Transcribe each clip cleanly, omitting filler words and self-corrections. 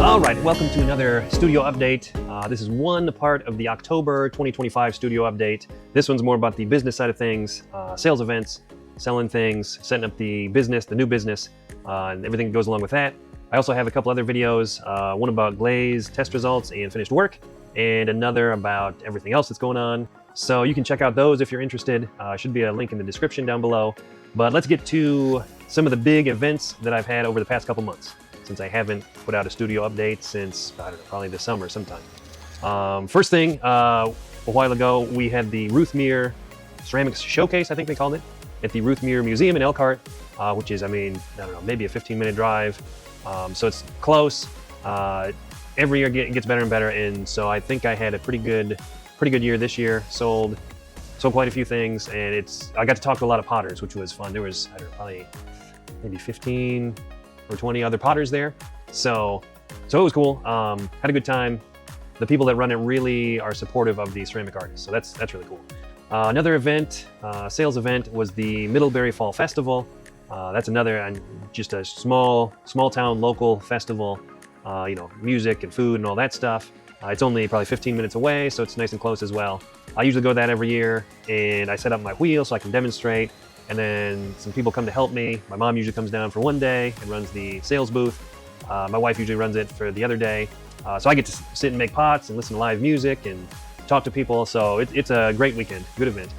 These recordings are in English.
All right, welcome to another studio update. This is one part of the October 2025 studio update. This one's more about the business side of things, sales events, selling things, setting up the business, the new business, and everything that goes along with that. I also have a couple other videos, one about glaze test results and finished work, and another about everything else that's going on. So you can check out those if you're interested. Should be a link in the description down below. But let's get to some of the big events that I've had over the past couple months, since I haven't put out a studio update since, I don't know, probably this summer sometime. First thing, a while ago, we had the Ruthmere Ceramics Showcase, I think they called it, at the Ruthmere Museum in Elkhart, which is, I mean, I don't know, maybe a 15-minute drive. So it's close. Every year it gets better and better, and so I think I had a pretty good year this year. Sold quite a few things, and I got to talk to a lot of potters, which was fun. There was, I don't know, probably maybe 15 or 20 other potters there. So it was cool. Had a good time. The people that run it really are supportive of the ceramic artists, so that's really cool. Another event, sales event, was the Middlebury Fall Festival. That's another, just a small town local festival. Music and food and all that stuff. It's only probably 15 minutes away, so it's nice and close as well. I usually go to that every year, and I set up my wheel so I can demonstrate, and then some people come to help me. My mom usually comes down for one day and runs the sales booth. My wife usually runs it for the other day. So I get to sit and make pots and listen to live music and talk to people, so it's a great weekend, good event.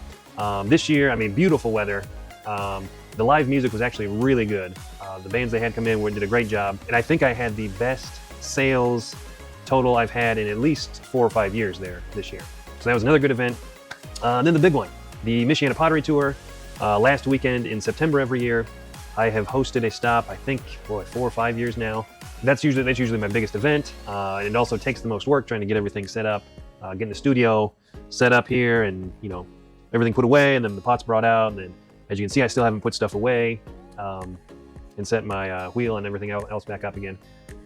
This year, I mean, beautiful weather. The live music was actually really good. The bands they had come in did a great job, and I think I had the best sales total I've had in at least 4 or 5 years there this year. So that was another good event. And then the big one, the Michiana Pottery Tour, last weekend in September every year. I have hosted a stop, I think, 4 or 5 years now. That's usually my biggest event. And it also takes the most work trying to get everything set up, getting the studio set up here, and everything put away, and then the pots brought out. And then, as you can see, I still haven't put stuff away and set my wheel and everything else back up again.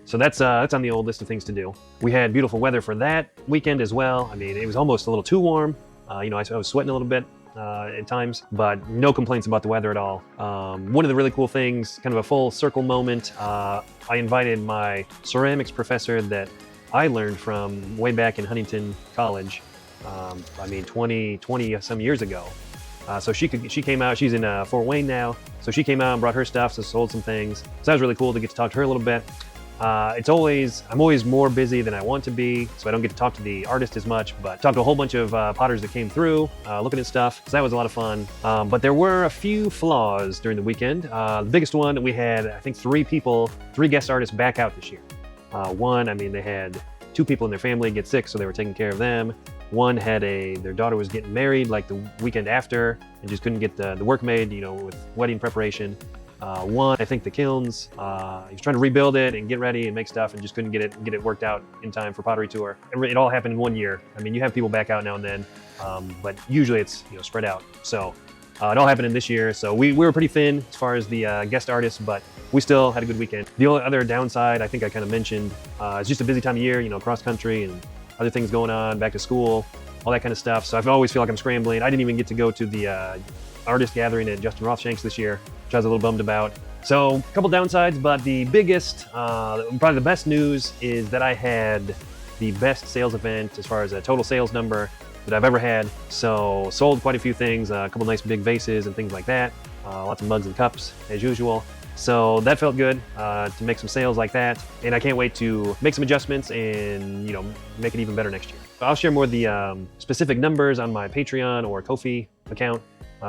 So that's on the old list of things to do. We had beautiful weather for that weekend as well. I mean, it was almost a little too warm. I was sweating a little bit at times, but no complaints about the weather at all. One of the really cool things, kind of a full circle moment, I invited my ceramics professor that I learned from way back in Huntington College, 20 some years ago. So she came out. She's in Fort Wayne now, so she came out and brought her stuff, so sold some things. So that was really cool to get to talk to her a little bit. I'm always more busy than I want to be, so I don't get to talk to the artist as much, but talked to a whole bunch of potters that came through, looking at stuff, so that was a lot of fun. But there were a few flaws during the weekend. The biggest one, we had, I think, 3 guest artists back out this year. They had 2 people in their family get sick, so they were taking care of them. One had their daughter was getting married like the weekend after, and just couldn't get the work made, with wedding preparation. One, I think the kilns, he was trying to rebuild it and get ready and make stuff, and just couldn't get it worked out in time for Pottery Tour. It all happened in 1 year. I mean, you have people back out now and then, but usually it's spread out. So it all happened in this year. So we were pretty thin as far as the guest artists, but we still had a good weekend. The only other downside, I think I kind of mentioned, it's just a busy time of year, cross country and other things going on, back to school, all that kind of stuff. So I always feel like I'm scrambling. I didn't even get to go to the artist gathering at Justin Rothshank's this year, which I was a little bummed about. So a couple downsides, but the biggest, probably the best news is that I had the best sales event as far as a total sales number that I've ever had. So sold quite a few things, a couple nice big vases and things like that, lots of mugs and cups as usual. So that felt good to make some sales like that, and I can't wait to make some adjustments and make it even better next year. I'll share more of the specific numbers on my Patreon or Ko-fi account.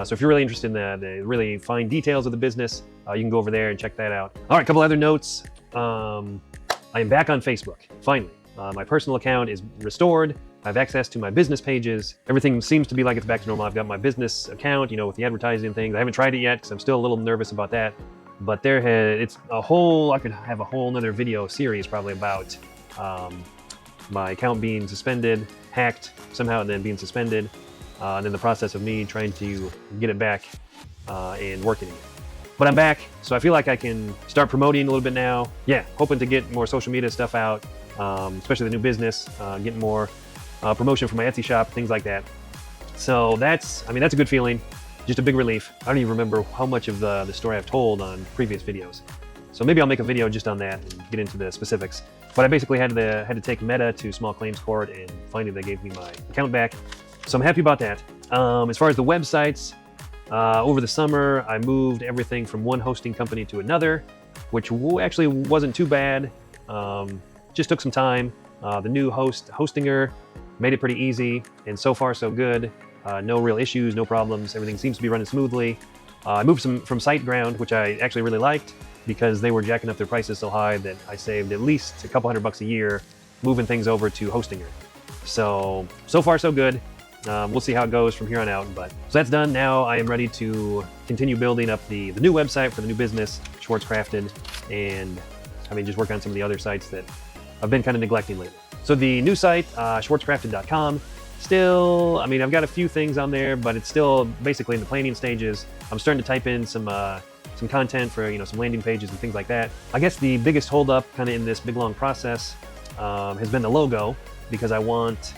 So if you're really interested in the really fine details of the business, you can go over there and check that out. All right, a couple other notes. I am back on Facebook, finally. My personal account is restored. I have access to my business pages. Everything seems to be like it's back to normal. I've got my business account, with the advertising things. I haven't tried it yet because I'm still a little nervous about that. But I could have a whole nother video series probably about my account being suspended, hacked somehow, and then being suspended. And then the process of me trying to get it back and working again. But I'm back, so I feel like I can start promoting a little bit now. Yeah, hoping to get more social media stuff out, especially the new business, getting more promotion for my Etsy shop, things like that. So that's a good feeling. Just a big relief. I don't even remember how much of the story I've told on previous videos. So maybe I'll make a video just on that and get into the specifics. But I basically had to take Meta to small claims court, and finally they gave me my account back. So I'm happy about that. As far as the websites, over the summer I moved everything from one hosting company to another, which actually wasn't too bad. Just took some time. The new hostinger made it pretty easy, and so far so good. No real issues, no problems. Everything seems to be running smoothly. I moved from SiteGround, which I actually really liked because they were jacking up their prices so high that I saved at least a couple $100 a year moving things over to Hostinger. So far so good. We'll see how it goes from here on out. But so that's done. Now I am ready to continue building up the new website for the new business, Schwartzcrafted, and just work on some of the other sites that I've been kind of neglecting lately. So the new site, schwartzcrafted.com, still, I've got a few things on there, but it's still basically in the planning stages. I'm starting to type in some content for some landing pages and things like that. I guess the biggest holdup kind of in this big long process has been the logo, because I want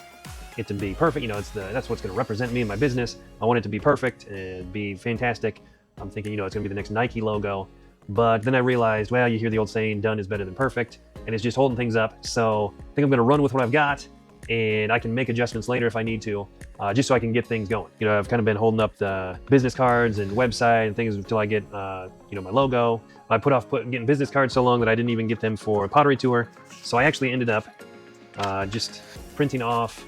it to be perfect. That's what's going to represent me and my business. I want it to be perfect and be fantastic. I'm thinking, it's going to be the next Nike logo. But then I realized, well, you hear the old saying, done is better than perfect, and it's just holding things up. So I think I'm going to run with what I've got, and I can make adjustments later if I need to, just so I can get things going. I've kind of been holding up the business cards and website and things until I get, my logo. I put off getting business cards so long that I didn't even get them for a Pottery tour. So I actually ended up just printing off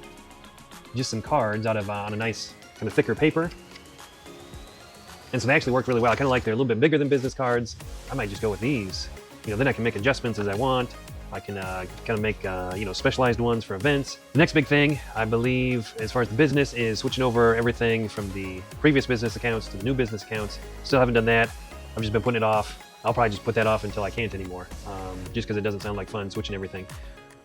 just some cards out of on a nice kind of thicker paper. And so they actually worked really well. I kind of like they're a little bit bigger than business cards. I might just go with these. Then I can make adjustments as I want. I can kind of make specialized ones for events. The next big thing, I believe, as far as the business, is switching over everything from the previous business accounts to the new business accounts. Still haven't done that. I've just been putting it off. I'll probably just put that off until I can't anymore, just because it doesn't sound like fun switching everything.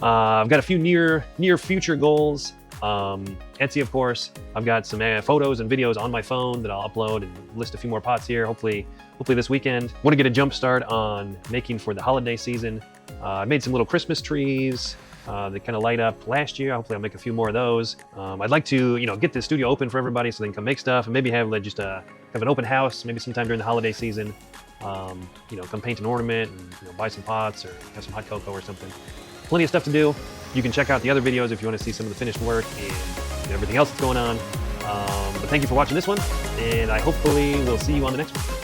I've got a few near future goals. Etsy, of course. I've got some photos and videos on my phone that I'll upload and list a few more pots here. Hopefully this weekend. Want to get a jump start on making for the holiday season. I made some little Christmas trees that kind of light up last year. Hopefully I'll make a few more of those. I'd like to, get the studio open for everybody so they can come make stuff, and maybe have just have an open house, maybe sometime during the holiday season. Come paint an ornament and buy some pots or have some hot cocoa or something. Plenty of stuff to do. You can check out the other videos if you want to see some of the finished work and everything else that's going on. But thank you for watching this one, and I hopefully will see you on the next one.